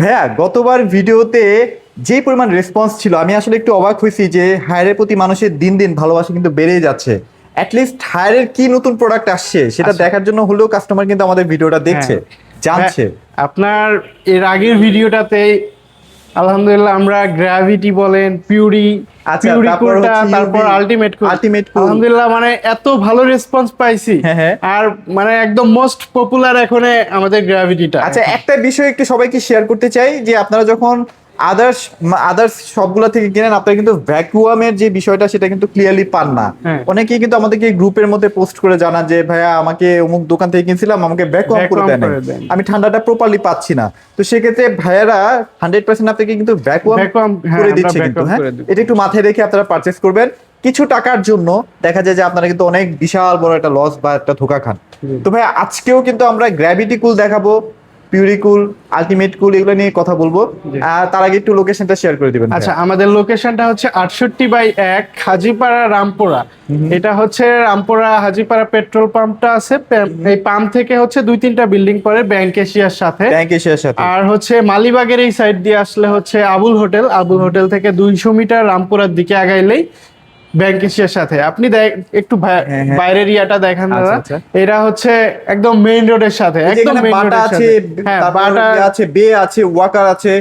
ভাইয়া গতবার ভিডিওতে যে পরিমাণ রেসপন্স ছিল আমি আসলে একটু অবাক হয়েছি যে হায়ারের প্রতি মানুষের দিন দিন ভালোবাসা কিন্তু বেড়েই যাচ্ছে। অ্যাটলিস্ট হায়ারের কি নতুন প্রোডাক্ট আসছে সেটা দেখার জন্য হলেও কাস্টমার কিন্তু আমাদের ভিডিওটা দেখছে, জানছে। আপনার এর আগের ভিডিওটাতে আলহামদুলিল্লাহ আমরা গ্র্যাভিটি বলেন পিউরি কুলটা তারপর আলটিমেট কুল আলহামদুলিল্লাহ মানে এত ভালো রেসপন্স পাইছি। আর মানে একদম মোস্ট পপুলার এখন আমাদের গ্র্যাভিটিটা। আচ্ছা, একটা বিষয় একটু সবাইকে শেয়ার করতে চাই যে আপনারা যখন আদার্স সবগুলা থেকে কিনেন আপনারা কিন্তু ভ্যাকুয়ামের যে বিষয়টা সেটা কিন্তু ক্লিয়ারলি পান না। অনেকেই কিন্তু আমাদেরকে গ্রুপের মধ্যে পোস্ট করে জানান যে ভাইয়া আমাকে অমুক দোকান থেকে কিনছিলাম, আমাকে ভ্যাকুয়াম করে দেন, আমি ঠান্ডাটা প্রপারলি পাচ্ছি না। তো সেক্ষেত্রে ভাইয়ারা 100% আপনাকে কিন্তু ভ্যাকুয়াম করে দিচ্ছে কিন্তু। হ্যাঁ, এটা একটু মাথায় রেখে আপনারা পারচেজ করবেন। কিছু টাকার জন্য দেখা যায় যে আপনারা কিন্তু অনেক বিশাল বড় একটা লস বা একটা ধোঁকা খান। তো ভাই আজকেও কিন্তু আমরা গ্র্যাভিটি কুল দেখাবো, পিউরি কুল, আলটিমেট কুল, এগুলো নিয়ে কথা বলবো। তার আগে একটু লোকেশনটা শেয়ার করে দিবেন। আচ্ছা, আমাদের লোকেশনটা হচ্ছে 68/1 হাজীপাড়া রামপুরা। এটা হচ্ছে রামপুরা হাজীপাড়া পেট্রোল পাম্পটা আছে, এই পাম্প থেকে হচ্ছে 2-3টা বিল্ডিং পরে ব্যাংক এশিয়ার সাথে। আর হচ্ছে মালিবাগের এই সাইড দিয়ে আসলে হচ্ছে আবুল হোটেল থেকে 200 মিটার রামপুরার দিকে আগাইলেই ব্যাংক এশিয়ার সাথে। আপনি একটু বাইরের ইয়াটা দেখেন দাদা, এটা হচ্ছে একদম মেইন রোডের সাথে, একদম মেইন রোডের সাথে। হ্যাঁ, বাটা আছে, বে আছে, ওয়াকার আছে,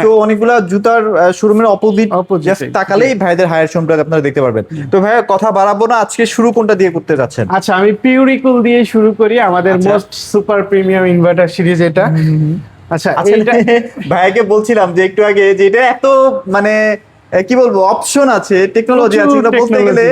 তো অনেকগুলা জুতার শোরুমের অপোজিট জাস্ট তাকালেই ভাইদের হায়ার শোরুমটা আপনারা দেখতে পারবেন। তো ভাইয়া কথা বাড়াবো না, আজকে শুরু কোনটা দিয়ে করতে যাচ্ছেন? আচ্ছা, আমি পিউরি কুল দিয়ে শুরু করি, আমাদের most super premium inverter series এটা। আচ্ছা, এইটা ভাইয়াকে বলছিলাম যে একটু আগে যে এটা এত মানে কি বলবো অপশন আছে, টেকনোলজি আছে, এটা বলতে গেলে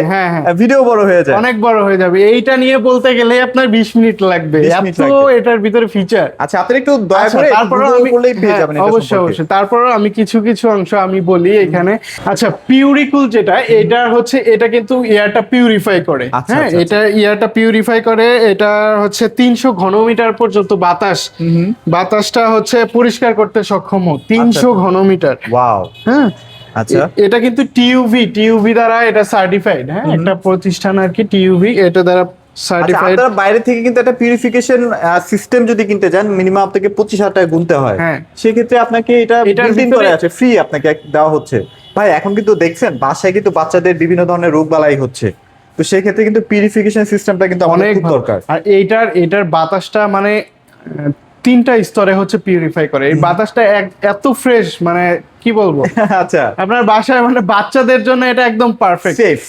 ভিডিও বড় হয়ে যায়, অনেক বড় হয়ে যাবে। এইটা নিয়ে বলতে গেলে আপনার 20 মিনিট লাগবে, এত এটার ভিতরে ফিচার। আচ্ছা, আপনি একটু দয়া করে তারপরে আমি বললেই পেয়ে যাবেন। অবশ্যই তারপরে আমি কিছু অংশ আমি বলি এখানে। আচ্ছা, পিউরি কুল যেটা, এটা হচ্ছে এটা কিন্তু এয়ারটা পিউরিফাই করে। হ্যাঁ, এটা এয়ারটা পিউরিফাই করে। এটা হচ্ছে 300 ঘনমিটার পর্যন্ত বাতাসটা হচ্ছে পরিষ্কার করতে সক্ষম। 300 ঘনমিটার। ওয়াও। হ্যাঁ, আচ্ছা, এটা কিন্তু টিইউভি দ্বারা এটা সার্টিফাইড। হ্যাঁ, একটা প্রতিষ্ঠান আর কি, টিইউভি এটা দ্বারা সার্টিফাইড। আপনারা বাইরে থেকে কিন্তু একটা পিউরিফিকেশন সিস্টেম যদি কিনতে যান মিনিমাম আপনাকে 25,000 টাকা গুনতে হয়। সেই ক্ষেত্রে আপনাকে এটা বিল্ট ইন করে আছে, ফ্রি আপনাকে দেওয়া হচ্ছে। ভাই এখন কিন্তু দেখছেন বাসায় কিন্তু বাচ্চাদের বিভিন্ন ধরনের রোগ বালাই হচ্ছে, তো সেই ক্ষেত্রে কিন্তু পিউরিফিকেশন সিস্টেমটা কিন্তু অনেক দরকার। আর এইটার বাতাসটা মানে 3টা স্তরে হচ্ছে পিউরিফাই করে। এই বাতাসটা এত ফ্রেশ, মানে কি বলবো। আচ্ছা, আপনার বাসায় মানে বাচ্চাদের জন্য এটা একদম পারফেক্ট, সেফ।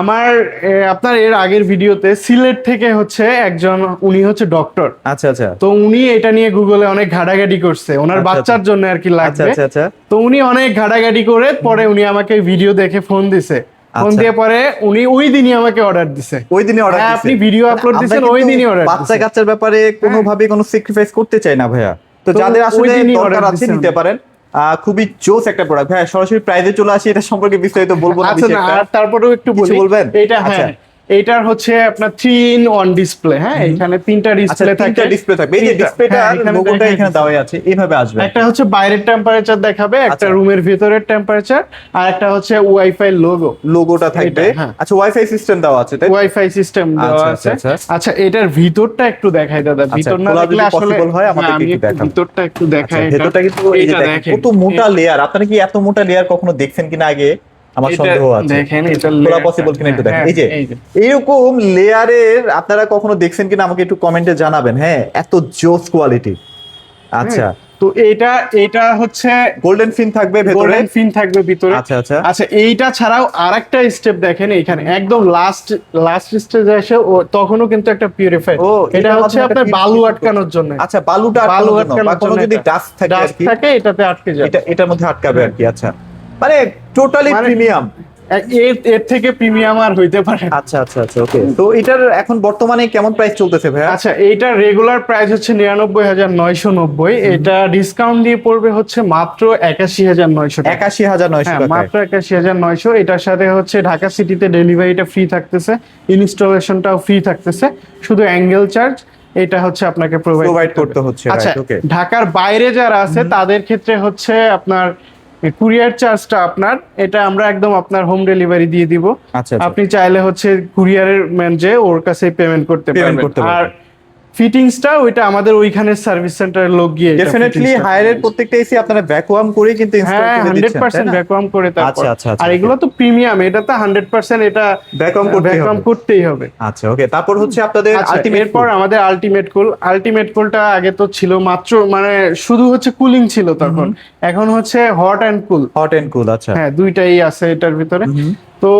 আপনার এর আগের ভিডিওতে সিলেট থেকে হচ্ছে একজন, উনি হচ্ছে ডক্টর। আচ্ছা, তো উনি এটা নিয়ে গুগলে অনেক ঘাটাঘাটি করছে, ওনার বাচ্চার জন্য আর কি লাগবে। তো উনি অনেক ঘাটাঘাটি করে পরে উনি আমাকে ভিডিও দেখে ফোন দিছে। ফোন দিয়ে পরে উনি ওই দিনই আমাকে অর্ডার দিছে। ওই দিনই অর্ডার দিছে? আপনি ভিডিও আপলোড দিছেন, ওই দিনই অর্ডার দিছে। বাচ্চা কাচ্চার ব্যাপারে কোনোভাবে কোনো স্যাক্রিফাইস করতে চাই না ভাইয়া। তো যাদের আসলে দরকার আছে নিতে পারেন, খুবই জোস একটা প্রোডাক্ট। ভাই সরাসরি প্রাইজে চলে আসি, এটা সম্পর্কে বিস্তারিত বলবো না। আচ্ছা, আর তারপরেও একটু বলবেন এটা। হ্যাঁ, এটার হচ্ছে আপনার 3-in-1 ডিসপ্লে। হ্যাঁ, এখানে 3টা ডিসপ্লে থাকে। এই যে ডিসপ্লেটা লোগোটা এখানে দেওয়া আছে, এইভাবে আসবে। একটা হচ্ছে বাইরের টেম্পারেচার দেখাবে, একটা রুমের ভিতরের টেম্পারেচার, আর একটা হচ্ছে ওয়াইফাই লোগোটা থাকবে। আচ্ছা, ওয়াইফাই সিস্টেম দেওয়া আছে, তাই? ওয়াইফাই সিস্টেম দেওয়া আছে। আচ্ছা, এটার ভিতরটা একটু দেখাই দাদা, ভিতর না দেখলে আসলে হয় আমাদের একটু দেখান। ভিতরটা একটু দেখাই। ভিতরটা কিন্তু এই যে দেখেন কত মোটা লেয়ার। আপনারা কি এত মোটা লেয়ার কখনো দেখছেন কিনা আগে? আমার সন্দেহ আছে। দেখেন এটা খোলা পসিবল কিনা একটু দেখেন। এই যে এরকম লেয়ারের আপনারা কখনো দেখছেন কিনা আমাকে একটু কমেন্টে জানাবেন। হ্যাঁ, এত জোস কোয়ালিটি। আচ্ছা, তো এটা হচ্ছে গোল্ডেন ফিন থাকবে ভিতরে, গোল্ডেন ফিন থাকবে ভিতরে। আচ্ছা, এইটা ছাড়াও আরেকটা স্টেপ দেখেন এখানে, একদম লাস্ট স্টেজে এসে তখনও কিন্তু একটা পিউরিফাই। এটা হচ্ছে আপনার বালু আটকানোর জন্য। আচ্ছা, বালুটা আটকানোর জন্য বা কোনো যদি ডাস্ট থাকে এটাতে আটকে যায়, এটার মধ্যে আটকাবে আর কি। আচ্ছা, মানে টোটালি প্রিমিয়াম, এর থেকে প্রিমিয়াম আর হইতে পারে। আচ্ছা, ওকে। তো এটার এখন বর্তমানে কেমন প্রাইস চলতেছে ভাই? আচ্ছা, এইটার রেগুলার প্রাইস হচ্ছে 99,990। এটা ডিসকাউন্ট দিয়ে পড়বে হচ্ছে মাত্র 81,900 টাকা। 81,900 টাকা, মাত্র 81,900। এটার সাথে হচ্ছে ঢাকা সিটিতে ডেলিভারিটা ফ্রি থাকতেছে, ইনস্টলেশনটাও ফ্রি থাকতেছে, শুধু অ্যাঙ্গেল চার্জ এটা হচ্ছে আপনাকে প্রোভাইড করতে হচ্ছে। আচ্ছা, ঢাকার বাইরে যারা আছে তাদের ক্ষেত্রে হচ্ছে আপনার কুরিয়ার চার্জটা আপনার, এটা আমরা একদম আপনার হোম ডেলিভারি দিয়ে দিব। আপনি চাইলে হচ্ছে কুরিয়ারের ম্যান যে ওর কাছে পেমেন্ট করতে পারবেন। আর ফিটিংসটা ওইটা আমাদের ওইখানে সার্ভিস সেন্টারের লোক গিয়ে ডেফিনেটলি হায়ারের প্রত্যেকটা এসি আপনারা ভ্যাকুয়াম করে কিন্তু ইনস্টল হ্যাঁ করে দিচ্ছেন 100% ভ্যাকুয়াম করে তারপর। আচ্ছা আচ্ছা আর এগুলো তো প্রিমিয়াম, এটা তো 100% এটা ভ্যাকুয়াম করতেই হবে। আচ্ছা ওকে, তারপর হচ্ছে আপনাদের আলটিমেট, এরপর আমাদের আলটিমেট কুলটা আগে তো ছিল মাত্র মানে শুধু হচ্ছে কুলিং ছিল তখন, এখন হচ্ছে হট এন্ড কুল। আচ্ছা হ্যাঁ দুইটাই আছে এটার ভিতরে। তো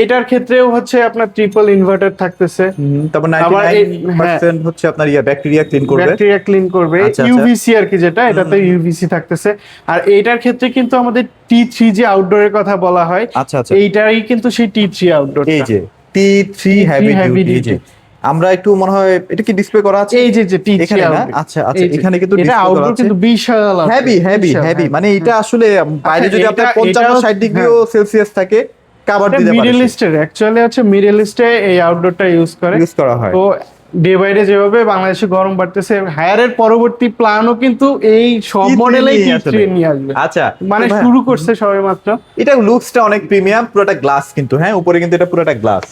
এইটার ক্ষেত্রেও হচ্ছে আপনার ট্রিপল ইনভার্টার থাকতেছে, তারপর 99% হচ্ছে আপনার ব্যাকটেরিয়া ক্লিন করবে ইউভিসি আর কি, যেটা এটাতে ইউভিসি থাকতেছে। আর এইটার ক্ষেত্রে কিন্তু আমাদের T3 যে আউটডোরের কথা বলা হয়, আচ্ছা আচ্ছা, এইটাই কিন্তু সেই T3 আউটডোর, এই যে T3 হেভি ডিউটি। আমরা একটু মনে হয় এটা কি ডিসপ্লে করা আছে, এই যে T3 এখানে না? আচ্ছা আচ্ছা, এখানে কিন্তু এটা আউটডোর কিন্তু বিশাল হেভি, মানে এটা আসলে বাইরে যদি আপনার 55-60 ডিগ্রি সেলসিয়াস থাকে কভার দিতে পারে। মিডল ইস্টের অ্যাকচুয়ালি হচ্ছে মিডল ইস্টে এই আউটডোরটা ইউজ করা হয়। তো ডে বাই ডে যেভাবে বাংলাদেশে গরম বাড়তেছে, হায়ারের পরবর্তী প্ল্যানও কিন্তু এই সব মডেলেই T3 নিয়ে আসবে। আচ্ছা, মানে শুরু করছে সবে মাত্র। এটা লুকসটা অনেক প্রিমিয়াম, পুরোটা গ্লাস কিন্তু, হ্যাঁ উপরে কিন্তু এটা পুরোটা গ্লাস।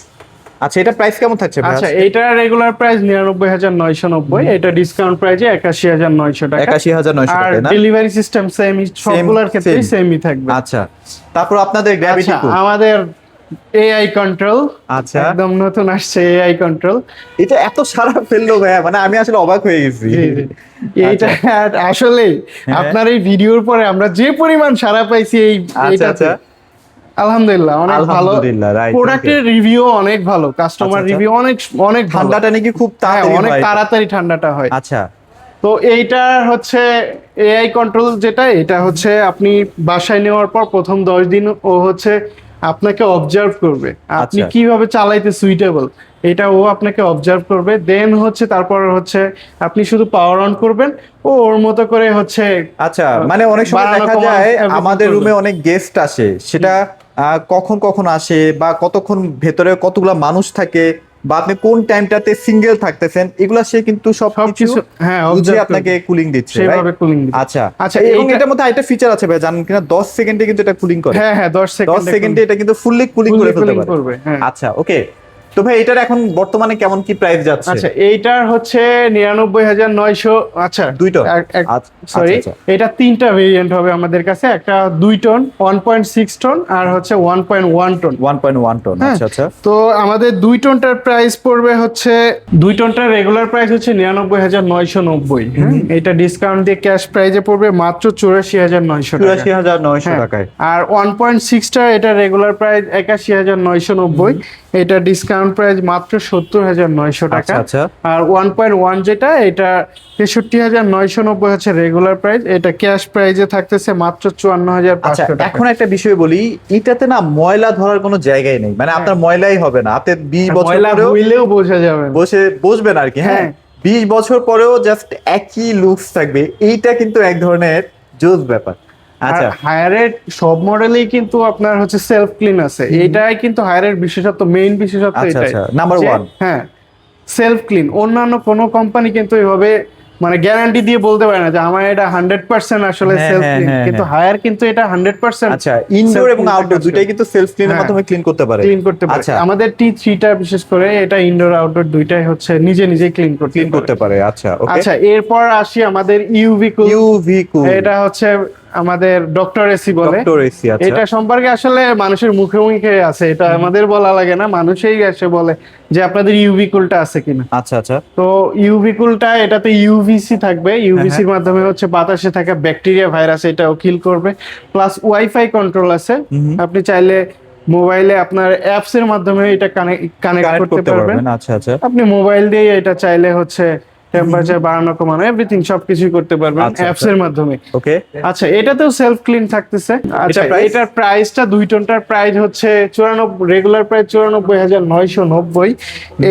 আচ্ছা, এটা প্রাইস কেমন থাকছে ভাই? আচ্ছা, এটা রেগুলার প্রাইস 99,990, এটা ডিসকাউন্ট প্রাইসে 81,900 টাকা। 81,900 টাকা না? ডেলিভারি সিস্টেম সেমই, সবগুলোর ক্ষেত্রে সেমই থাকবে। আচ্ছা, তারপর আপনাদের গ্র্যাভিটি কুল, আমাদের এআই কন্ট্রোল, আচ্ছা একদম নতুন আসছে এআই কন্ট্রোল। এটা এত সারা ফেললো ভাই, মানে আমি আসলে অবাক হয়ে গেছি। এইটা আসলে আপনার এই ভিডিওর পরে আমরা যে পরিমাণ সারা পাইছি এই এইটাতে, আলহামদুলিল্লাহ অনেক ভালো। প্রোডাক্টের রিভিউ অনেক ভালো, কাস্টমার রিভিউ অনেক ঠান্ডাটা নাকি খুব অনেক তাড়াতাড়ি ঠান্ডাটা হয়। আচ্ছা, তো এইটা হচ্ছে এআই কন্ট্রোল, যেটা এটা হচ্ছে আপনি বাসায় নেওয়ার পর প্রথম 10 দিন ও হচ্ছে আপনাকে অবজার্ভ করবে আপনি কিভাবে চালাইতে সুইটেবল, এটা ও আপনাকে অবজার্ভ করবে। দেন হচ্ছে তারপর হচ্ছে আপনি শুধু পাওয়ার অন করবেন, ও ওর মতো করে হচ্ছে। আচ্ছা, মানে অনেক সময় দেখা যায় আমাদের রুমে অনেক গেস্ট আসে, সেটা কখন আসে বা কতক্ষণ ভেতরে কতগুলা মানুষ থাকে বা আপনি কোন টাইমটাতে সিঙ্গেল থাকতেছেন, এগুলা সে কিন্তু সবকিছু বুঝে আপনাকে কুলিং দিচ্ছে, সেভাবে কুলিং দিচ্ছে। আচ্ছা আচ্ছা, এবং এটার মধ্যে আরেকটা ফিচার আছে ভাই, জানেন কিনা? 10 সেকেন্ডে কিন্তু এটা কুলিং করে। হ্যাঁ 10 সেকেন্ডে এটা কিন্তু ফুললি কুলিং করে ফেলতে পারে। আচ্ছা ওকে, তো ভাই এটার এখন বর্তমানে কেমন কি প্রাইস যাচ্ছে? আচ্ছা, এইটার হচ্ছে 99,900। আচ্ছা, দুইটা, সরি, এটা তিনটা ভেরিয়েন্ট হবে আমাদের কাছে, একটা 2 টন, 1.6 টন আর হচ্ছে 1.1 টন। 1.1 টন, আচ্ছা আচ্ছা। তো আমাদের 2 টনটার প্রাইস পড়বে হচ্ছে, 2 টনটার রেগুলার প্রাইস হচ্ছে 99,990। এটা ডিসকাউন্ট দিয়ে ক্যাশ প্রাইসে পড়বে মাত্র 84,900 টাকা। 84,900 টাকায়। আর 1.6টা এটা রেগুলার প্রাইস 81,990, এটা ডিসকাউন্ট প্রাইস মাত্র 70,900 টাকা। আর 1.1 যেটা, এটা 63,990 হচ্ছে রেগুলার প্রাইস, এটা ক্যাশ প্রাইসে থাকতেছে মাত্র 54,500 টাকা। এখন একটা বিষয় বলি, এটাতে না ময়লা ধরার কোনো জায়গাই নেই, মানে আপনার ময়লাই হবে না, আপনি 20 বছর পরেও বোঝা যাবে, বসবেন আর কি। হ্যাঁ 20 বছর পরেও জাস্ট একই লুকস থাকবে, এইটা কিন্তু এক ধরনের জোস ব্যাপার। আচ্ছা, হায়ারের সব মডেলেই কিন্তু আপনার হচ্ছে সেলফ ক্লিন আছে, এটাই কিন্তু হায়ারের বিশেষত্ব, মেইন বিশেষত্ব এটাই, নাম্বার 1। হ্যাঁ, সেলফ ক্লিন। অন্যান্য কোনো কোম্পানি কিন্তু এইভাবে মানে গ্যারান্টি দিয়ে বলতে পারে না যে আমার এটা 100% আসলে সেলফ ক্লিন, কিন্তু হায়ার কিন্তু এটা 100%। আচ্ছা, ইনডোর এবং আউটডোর দুইটাই কিন্তু সেলফ ক্লিনের মাধ্যমে ক্লিন করতে পারে। আচ্ছা, আমাদের T3টা বিশেষ করে এটা ইনডোর আউটডোর দুইটাই হচ্ছে নিজে ক্লিন করতে পারে। আচ্ছা ওকে। আচ্ছা, এরপর আসি আমাদের ইউভি কুল। এটা হচ্ছে আমাদের ডক্টর এসি বলে। এটা সম্পর্কে আসলে মানুষের মুখে মুখে আছে, এটা আমাদের বলা লাগে না, মানুষই এসে বলে যে আপনাদের ইউভি কুলটা আছে কিনা। আচ্ছা আচ্ছা, তো ইউভি কুলটা, এটাতে ইউভিসি থাকবে, ইউভিসির মাধ্যমে হচ্ছে বাতাসে থাকা ব্যাকটেরিয়া ভাইরাস এটাও কিল করবে, প্লাস ওয়াইফাই কন্ট্রোল আছে। আপনি চাইলে মোবাইলে আপনার অ্যাপস এর মাধ্যমে এটা কানেক্ট করতে পারবেন। আচ্ছা আচ্ছা, আপনি মোবাইল দিয়ে এটা চাইলে হচ্ছে টেম্পারেচার বাড়ানো কমানো এভরিথিং সবকিছু করতে পারবেন অ্যাপস এর মাধ্যমে। ওকে, আচ্ছা, এটাতেও সেলফ ক্লিন থাকতেছে। আচ্ছা, এটার প্রাইসটা 2 টনটার প্রাইস হচ্ছে রেগুলার প্রাইস 94,990,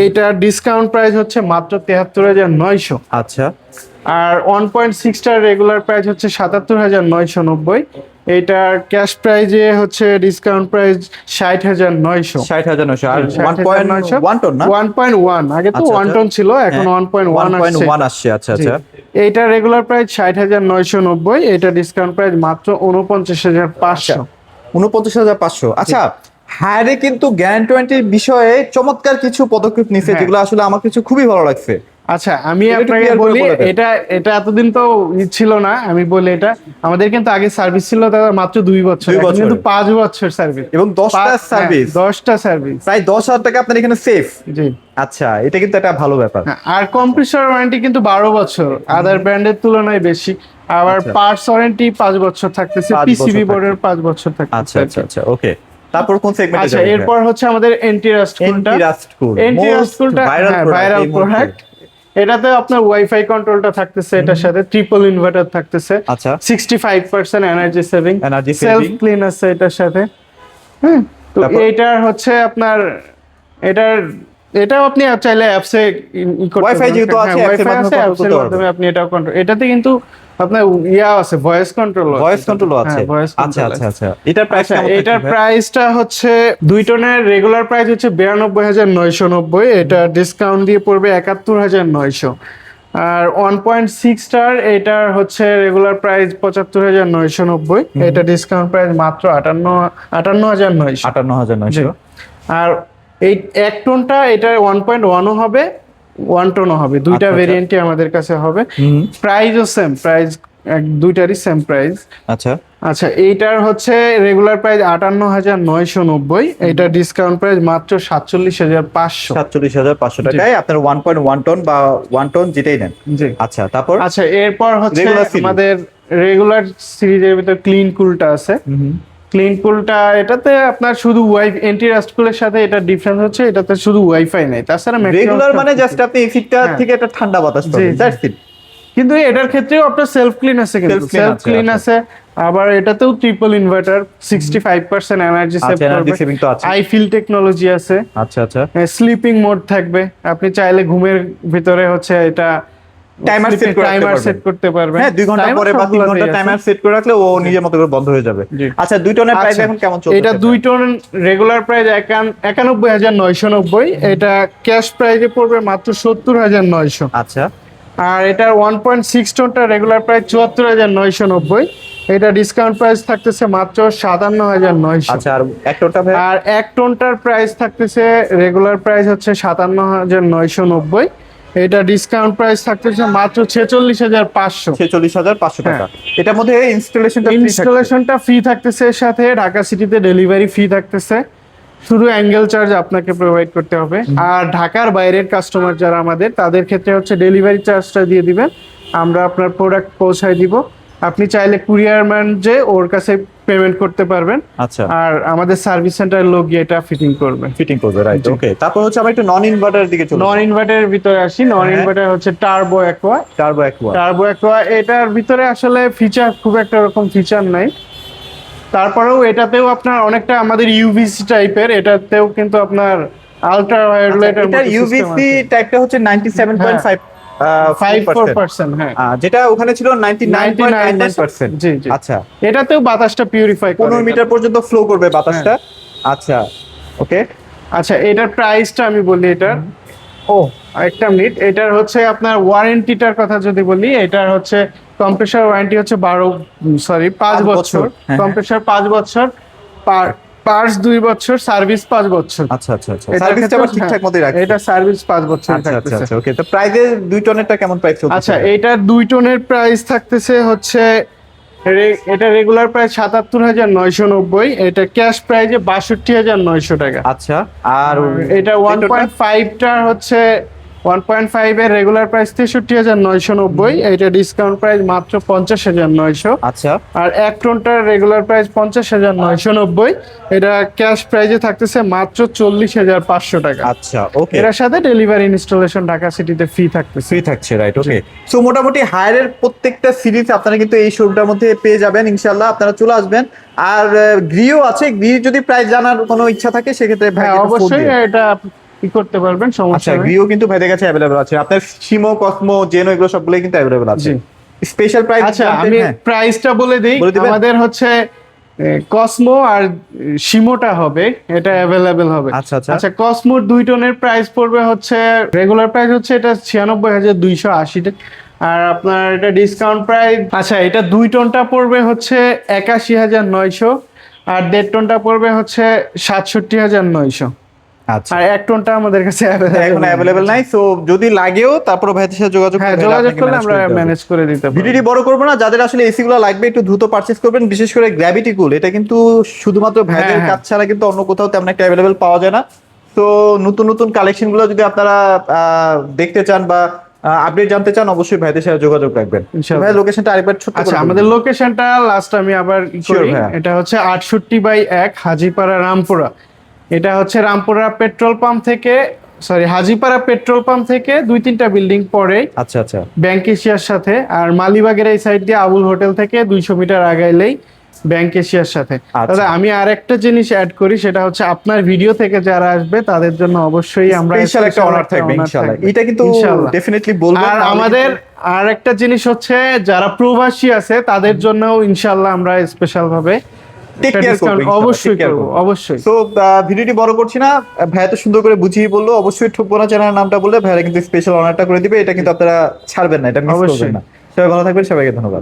এইটার ডিসকাউন্ট প্রাইস হচ্ছে মাত্র 73,900। আচ্ছা, আর 1.6টার রেগুলার প্রাইস হচ্ছে 77,990, এইটার ক্যাশ প্রাইজে হচ্ছে ডিসকাউন্ট প্রাইস 60,900। আর 1.1 টন না? 1.1, আগে তো 1 টন ছিল, এখন 1.1 আসছে। আচ্ছা আচ্ছা, এইটা রেগুলার প্রাইস 60,990, এটা ডিসকাউন্ট প্রাইস মাত্র 49,500। 49,500। আচ্ছা, হায়ারে কিন্তু গ্যারান্টি ওয়ারেন্টির বিষয়ে চমৎকার কিছু পদক্ষেপ নিছে, যেগুলো আসলে আমার কিছু খুবই ভালো লাগছে। আচ্ছা আমি এটা একটু আপনাকে clear করে বলি, বলে দেন। এটা এটা এতদিন তো ছিল না, আমি বলি এটা আমাদের কিন্তু আগে সার্ভিস ছিল দাদা মাত্র 2 বছর, 2 এখন বছর। কিন্তু 5 বছর সার্ভিস এবং 10টা সার্ভিস, 10টা সার্ভিস, প্রায় 10,000 টাকা আপনার এখানে সেফ। জি। আচ্ছা, এটা কিন্তু একটা ভালো ব্যাপার। হ্যাঁ, আর কম্প্রেসর ওয়ারেন্টি কিন্তু 12 বছর, আদার ব্র্যান্ডের তুলনায় বেশি। আবার আচ্ছা। পার্টস ওয়ারেন্টি 5 বছর থাকতেছে, 5 পিসিবি বছর বোর্ডের 5 বছর থাকতেছে। আচ্ছা আচ্ছা আচ্ছা, ওকে। তারপর কোন সেগমেন্টে আচ্ছা যাবেন? এরপর হচ্ছে আমাদের এন্টি রাস্ট কুলটা। এন্টি রাস্ট কুল, এন্টি রাস্ট কুলটা ভাইরাল প্রোডাক্ট। এটাতে আপনার ওয়াইফাই কন্ট্রোলটা থাকতেছে, এটার সাথে ট্রিপল ইনভার্টার থাকতেছে, আচ্ছা। 65% energy saving, Energy self saving। Clean আছে এটার সাথে। হ্যাঁ, তো তারপর? এটার হচ্ছে আপনার এটার এটাও আপনি চাইলে অ্যাপসে করতে Wi-Fi পারবেন। যেহেতু আছে, হ্যাঁ, অ্যাপসের Wi-Fi মাধ্যমে আছে, control অ্যাপসের করতে মাধ্যমে পারবেন। আপনি এটাও কন্ট্রোল, এটাতে কিন্তু আপনার আছে ভয়েস কন্ট্রোল, ভয়েস কন্ট্রোলও আছে। ভয়েস আচ্ছা কন্ট্রোল আচ্ছা আচ্ছা, এটার প্রাইস আচ্ছা কেমন এটার থাকবে? প্রাইসটা হচ্ছে 2 টনের রেগুলার প্রাইস হচ্ছে 92,990, এটা ডিসকাউন্ট দিয়ে পড়বে 71,900। আর 1.6 স্টার এটার হচ্ছে রেগুলার প্রাইস 75,990, এটা ডিসকাউন্ট প্রাইস মাত্র 58,900। 58,900। আর এই 1 টোনটা এটা 1.1ও হবে, 1 টোনও হবে, দুইটা আচ্ছা। ভেরিয়েন্টই আমাদের কাছে হবে। হুম। প্রাইসও সেম, প্রাইস দুইটারই সেম প্রাইস। আচ্ছা। আচ্ছা এইটার হচ্ছে রেগুলার প্রাইস 58,990, এটা ডিসকাউন্ট প্রাইস মাত্র 47,500। 47,500 টাকায় আপনার 1.1 টন বা 1 টন যেটাই নেন। জি। আচ্ছা, তারপর? আচ্ছা এরপর হচ্ছে Regular series। আমাদের রেগুলার সিরিজের ভিতর ক্লিন কুলটা আছে। ক্লিন কুলটা এটাতে আপনার শুধু এন্টি রাস্ট কুলের সাথে এটা ডিফারেন্স হচ্ছে এটাতে শুধু ওয়াইফাই নাই, তাছাড়া রেগুলার মানে জাস্ট আপনি এসিটা হ্যাঁ। থেকে একটা ঠান্ডা বাতাস জি, পাবেন, জি। That's it. কিন্তু এটার ক্ষেত্রেও আপনার সেলফ ক্লিন আছে, কিন্তু Self clean সেলফ আছে, ক্লিন আচ্ছা। আছে। আবার এটাতেও ট্রিপল ইনভার্টার, 65% এনার্জি সেভ আচ্ছা, এনার্জি করবে, সেভিং তো আছে। আই ফিল টেকনোলজি আছে, আচ্ছা আচ্ছা। স্লিপিং মোড থাকবে, আপনি চাইলে ঘুমের ভিতরে হচ্ছে এটা টাইমার সেট করে টাইমার সেট করতে পারবেন। হ্যাঁ, 2 ঘন্টা Timer পরে বা 3 ঘন্টা সবগুলোতেই আছে। টাইমার সেট করে রাখলে ও নিজের মতো করে বন্ধ হয়ে যাবে। জি। আচ্ছা, 2 টনের প্রাইস আচ্ছা, এখন কেমন চলছে? এটা 2 টন রেগুলার প্রাইস 91,990, এটা ক্যাশ প্রাইসে পড়বে মাত্র 70,900। আচ্ছা। আর এটার 1.6 টনটা রেগুলার প্রাইস 74,990, এটা ডিসকাউন্ট প্রাইস থাকতেছে মাত্র 57,900। আচ্ছা, আর 1 টনটা ভাই? আর 1 টনটার প্রাইস থাকতেছে রেগুলার প্রাইস হচ্ছে 57,990, এটা ডিসকাউন্ট প্রাইস থাকতেছে মাত্র 46,500। 46,500 টাকা। এটার মধ্যে ইনস্টলেশনটা ফ্রি থাকছে। ইনস্টলেশনটা ফ্রি থাকতেছে, এর সাথে ঢাকা সিটিতে ডেলিভারি ফ্রি থাকতেছে, শুধু অ্যাঙ্গেল চার্জ আপনাকে প্রোভাইড করতে হবে। আর ঢাকার বাইরের কাস্টমার যারা আমাদের, তাদের ক্ষেত্রে হচ্ছে ডেলিভারি চার্জটা দিয়ে দিবেন, আমরা আপনার প্রোডাক্ট পৌঁছায় দিব। আপনি চাইলে কুরিয়ার ম্যান যে ওর কাছে পেমেন্ট করতে পারবেন, আচ্ছা, আর আমাদের সার্ভিস সেন্টারের লোক গিয়ে এটা ফিটিং করবে। ফিটিং করবে, রাইট, ওকে। তারপর হচ্ছে আমরা একটু নন ইনভার্টারের দিকে চলে নন ইনভার্টারের ভিতরে আসি। নন হ্যাঁ। ইনভার্টার হচ্ছে turbo aqua. Turbo aqua. Turbo aqua এটার ভিতরে আসলে ফিচার খুব একটা রকম ফিচার নাই, তারপরেও এটাতেও আপনার অনেকটা আমাদের ইউভিসি টাইপের, এটাতেও কিন্তু আপনার আলট্রা ভায়োলেটের এটা ইউভিসি টাইপটা হচ্ছে 97.5%। হ্যাঁ, যেটা ওখানে ছিল 99.99%। জি জি। আচ্ছা, এটাতেও বাতাসটা পিউরিফাই করে 15 মিটার পর্যন্ত ফ্লো করবে বাতাসটা। আচ্ছা, ওকে। আচ্ছা এটার প্রাইসটা আমি বলি, এটার একটা মিনিট, এটার হচ্ছে আপনার ওয়ারেন্টিটার কথা যদি বলি, এটার হচ্ছে কম্প্রেসার ওয়ারেন্টি হচ্ছে 5 বছর, হ্যাঁ। কম্প্রেসার 5 বছর, পার্টস 2 বছর, সার্ভিস 5 বছর। আচ্ছা আচ্ছা আচ্ছা, সার্ভিসটা আবার ঠিকঠাক মতোই রাখছে। এটা সার্ভিস 5 বছর আচ্ছা আচ্ছা থাকতেছে। আচ্ছা, ওকে। তো প্রাইসে 2 টনেরটা কেমন প্রাইস চলছে? আচ্ছা এটার 2 টনের প্রাইস থাকতেছে হচ্ছে এটা রেগুলার প্রাইস 77,990, এটা ক্যাশ প্রাইসে 62,900 টাকা। আচ্ছা, আর এটা 1.5টার হচ্ছে 1.5 এর রেগুলার প্রাইস 63,990, এটা ডিসকাউন্ট প্রাইস মাত্র 50,900। আচ্ছা, আর 1 টনটার রেগুলার প্রাইস 50,990, এটা ক্যাশ প্রাইসে থাকতেছে মাত্র 40,500 টাকা। আচ্ছা, ওকে। এর সাথে ডেলিভারি ইনস্টলেশন ঢাকা সিটিতে ফ্রি থাকতেছে। ফ্রি থাকছে, রাইট, ওকে। সো মোটামুটি হায়ারের প্রত্যেকটা সিরিজ আপনারা কিন্তু এই শোরুমটার মধ্যে পেয়ে যাবেন ইনশাআল্লাহ। আপনারা চলে আসবেন। আর গ্রিও আছে, গ্রি যদি প্রাইস জানার কোনো ইচ্ছা থাকে সেক্ষেত্রে ভাই হ্যাঁ অবশ্যই এটা কি করতে পারবেন, আচ্ছা, সমস্যা নেই। গ্রিও কিন্তু ভাইদের কাছে अवेलेबल আছে। আপনার শিমো, কসমো, জেনো এগুলো সবগুলোই কিন্তু अवेलेबल আছে। জি। স্পেশাল প্রাইস আচ্ছা আমি প্রাইসটা বলে দেই, বলে দিবেন? আমাদের হচ্ছে কসমো আর শিমোটা হবে, এটা অ্যাভেলেবেল হবে। আচ্ছা, আচ্ছা। আচ্ছা কসমোর 2 টনের প্রাইস পড়বে হচ্ছে রেগুলার প্রাইস হচ্ছে এটা 96,280 টাকা, আর আপনার এটা ডিসকাউন্ট প্রাইস, আচ্ছা এটা 2 টনটা পড়বে হচ্ছে 81,900, আর 1.5 টনটা পড়বে হচ্ছে 67,900। আচ্ছা। আর 1 টনটা আমাদের কাছে এখন অ্যাভেলেবেল নাই, সো যদি লাগেও তারপর ভাইদের সাথে যোগাযোগ হ্যাঁ, করলে যোগাযোগ আপনাকে করলে manage আমরা করে দিতে হবে। ম্যানেজ করে দিতে পারবো। ভিডিওটি বড় করবো না, যাদের আসলে এসি গুলো লাগবে একটু দ্রুত পারচেজ করবেন, বিশেষ করে গ্র্যাভিটি কুল, এটা কিন্তু শুধুমাত্র ভাইদের হ্যাঁ। কাজ ছাড়া কিন্তু অন্য কোথাও তেমন একটা অ্যাভেলেবেল পাওয়া যায় না। তো নতুন নতুন কালেকশন গুলো যদি আপনারা দেখতে চান বা আপডেট জানতে চান, অবশ্যই ভাইদের সাথে যোগাযোগ রাখবেন। ইনশাআল্লাহ। ভাই লোকেশনটা আরেকবার ছোট্ট করে আচ্ছা, বলুন। আমাদের লোকেশনটা লাস্ট আমি আবার Sure, করি। ভাইয়া। এটা হচ্ছে 68/1 হাজীপাড়া রামপুরা। এটা হচ্ছে রামপুরা পেট্রোল পাম্প থেকে, সরি, হাজীপাড়া পেট্রোল পাম্প থেকে 2-3টা বিল্ডিং পরে আচ্ছা আচ্ছা। ব্যাংক এশিয়ার সাথে। আর মালিবাগের এই সাইড দিয়ে আবুল হোটেল থেকে 200 মিটার আগাইলেই ব্যাংক এশিয়ার সাথে। আচ্ছা। দাদা, আমি আর একটা জিনিস অ্যাড করি, সেটা হচ্ছে আপনার ভিডিও থেকে যারা আসবে তাদের জন্য অবশ্যই আমরা স্পেশাল একটা অনার থাকবে ইনশাআল্লাহ। এটা কিন্তু ইনশাআল্লাহ। ডেফিনেটলি বলবেন। আর নাহলে আমাদের কিন্তু- আর একটা জিনিস হচ্ছে, যারা প্রবাসী আছে তাদের জন্য ইনশাআল্লাহ আমরা স্পেশাল ভাবে Take care করবো ইনশাআল্লাহ, অবশ্যই take care করব, করবো। অবশ্যই। তো ভিডিওটি বড় করছি না, ভাইয়া তো সুন্দর করে বুঝিয়ে বললো, অবশ্যই ঠকবো না চ্যানেলের নামটা বললে ভাইয়া কিন্তু স্পেশাল অনারটা করে দিবে, এটা কিন্তু আপনারা ছাড়বেন না, এটা মিস করবেন অবশ্যই। না। সবাই ভালো থাকবেন, সবাইকে ধন্যবাদ।